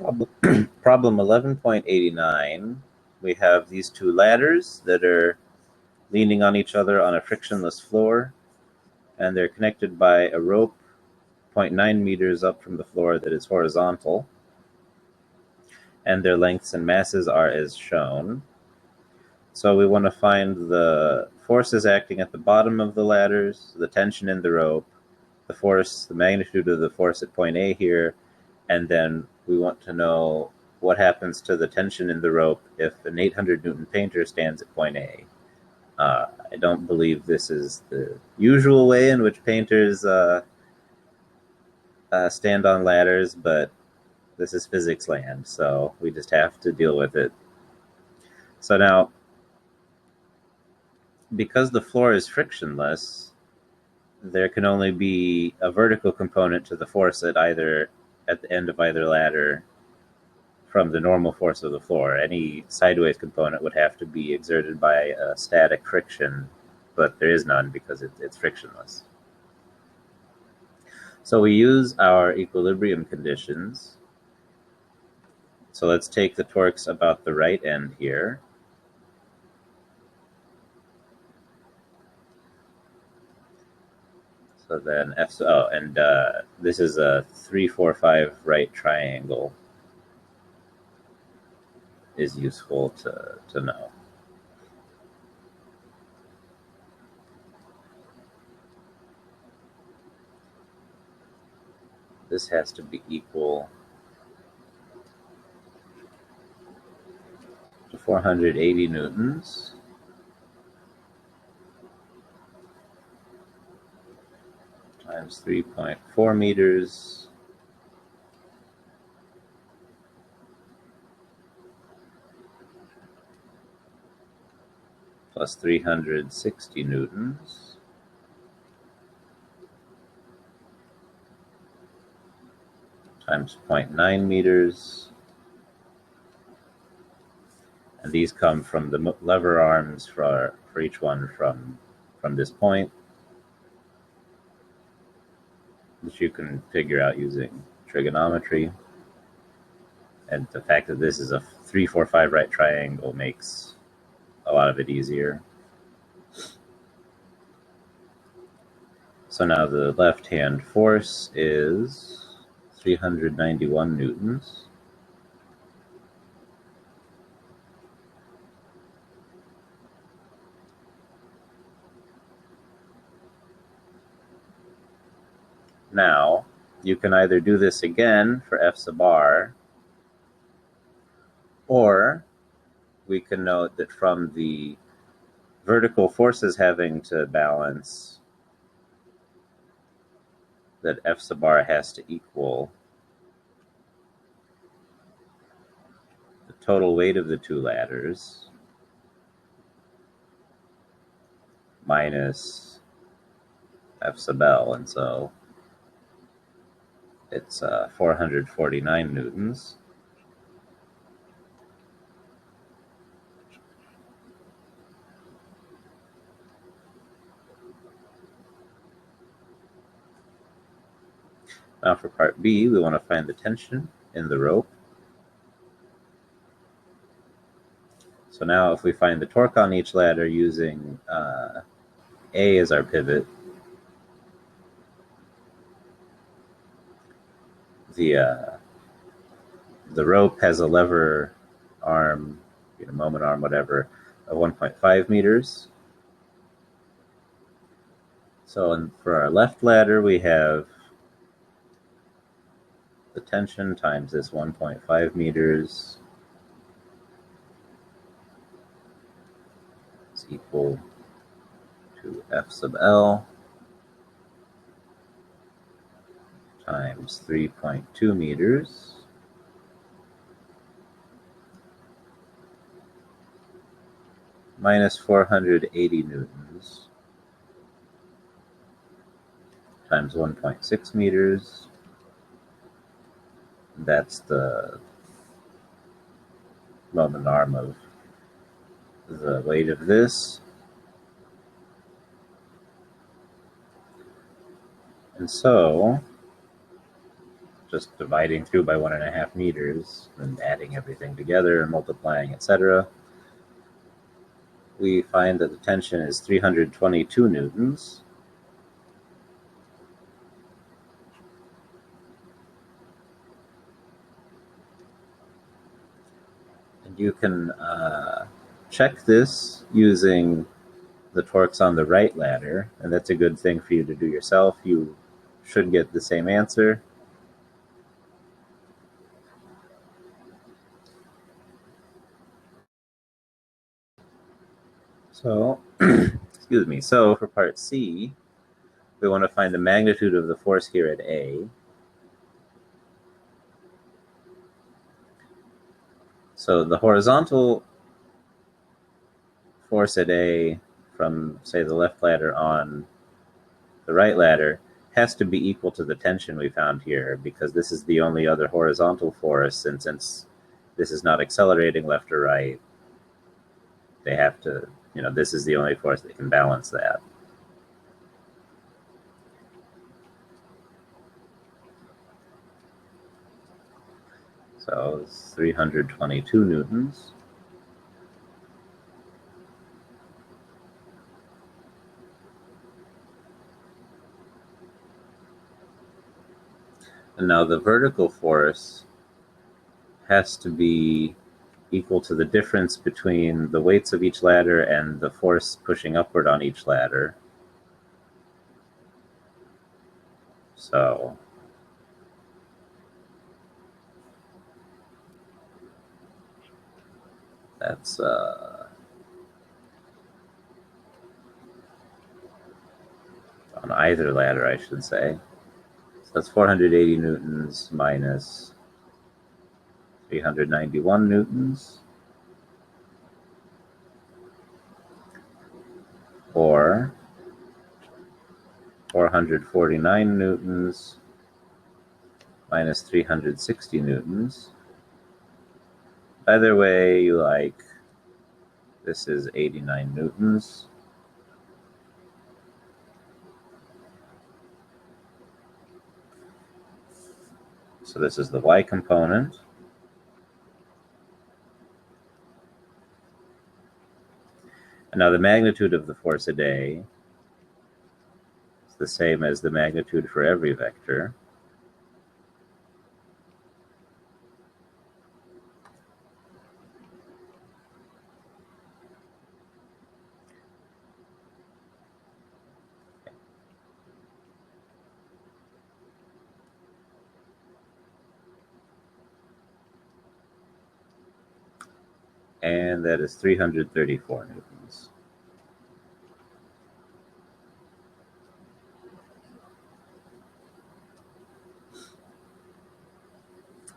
Problem 11.89, we have these two ladders that are leaning on each other on a frictionless floor, and they're connected by a rope 0.9 meters up from the floor that is horizontal, and their lengths and masses are as shown. So we want to find the forces acting at the bottom of the ladders, the tension in the rope, the force, the magnitude of the force at point A here, and then we want to know what happens to the tension in the rope if an 800 Newton painter stands at point A. I don't believe this is the usual way in which painters stand on ladders, but this is physics land, so we just have to deal with it. So now, because the floor is frictionless, there can only be a vertical component to the force at the end of either ladder from the normal force of the floor. Any sideways component would have to be exerted by a static friction, but there is none because it's frictionless. So we use our equilibrium conditions. So let's take the torques about the right end here. So then this is a 3, 4, 5 right triangle is useful to know. This has to be equal to 480 newtons times 3.4 meters plus 360 newtons times 0.9 meters. And these come from the lever arms for each one from this point, which you can figure out using trigonometry. And the fact that this is a 3, 4, 5 right triangle makes a lot of it easier. So now the left-hand force is 391 newtons. Now, you can either do this again for F sub r, or we can note that from the vertical forces having to balance, that F sub r has to equal the total weight of the two ladders minus F sub L, and so it's 449 newtons. Now for part B, we want to find the tension in the rope. So now if we find the torque on each ladder using A as our pivot, the rope has a lever arm, moment arm, whatever, of 1.5 meters. So for our left ladder, we have the tension times this 1.5 meters is equal to F sub L times 3.2 meters minus 480 newtons times 1.6 meters. That's the moment arm of the weight of this. And so, just dividing through by 1.5 meters and adding everything together and multiplying, etc., we find that the tension is 322 newtons. And you can check this using the torques on the right ladder, and that's a good thing for you to do yourself. You should get the same answer. So, excuse me. So for part C, we want to find the magnitude of the force here at A. So the horizontal force at A from, say, the left ladder on the right ladder has to be equal to the tension we found here, because this is the only other horizontal force, and since this is not accelerating left or right, they have to, this is the only force that can balance that. So it's 322 newtons. And now the vertical force has to be equal to the difference between the weights of each ladder and the force pushing upward on each ladder. So that's on either ladder, I should say. So that's 480 newtons minus 391 newtons, or 449 newtons minus 360 newtons. Either way you like, this is 89 newtons. So this is the y component. And now the magnitude of the force at A is the same as the magnitude for every vector. And that is 334 newtons.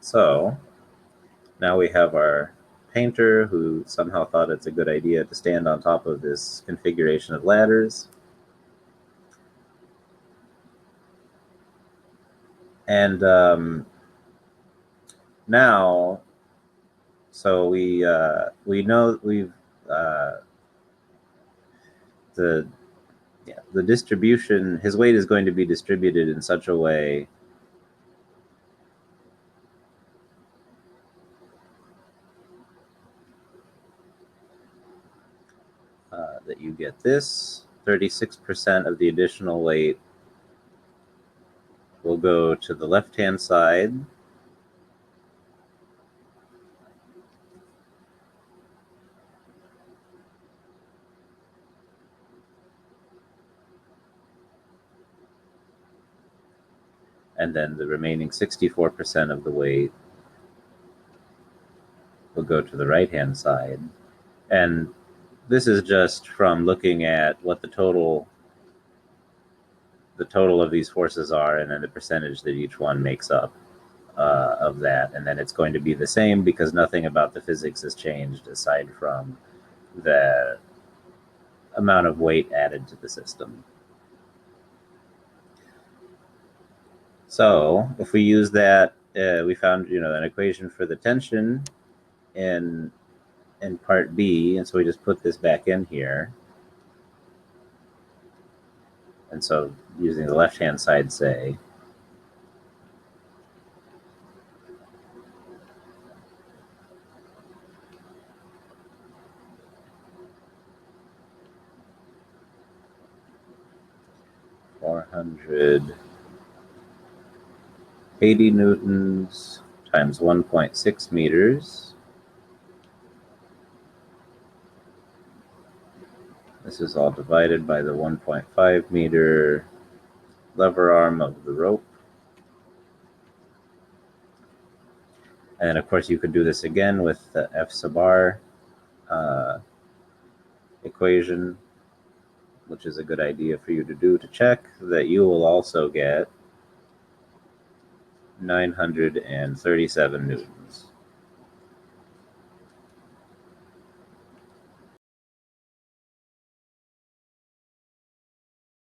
So now we have our painter who somehow thought it's a good idea to stand on top of this configuration of ladders. And now, so we know we've the distribution, his weight is going to be distributed in such a way that you get this. 36% of the additional weight will go to the left-hand side. And then the remaining 64% of the weight will go to the right-hand side. And this is just from looking at what the total of these forces are, and then the percentage that each one makes up of that. And then it's going to be the same because nothing about the physics has changed aside from the amount of weight added to the system. So if we use that, we found an equation for the tension in part B, and so we just put this back in here. And so using the left-hand side, say, 480 newtons times 1.6 meters. This is all divided by the 1.5 meter lever arm of the rope. And of course, you could do this again with the F sub r equation, which is a good idea for you to do to check that you will also get 937 newtons.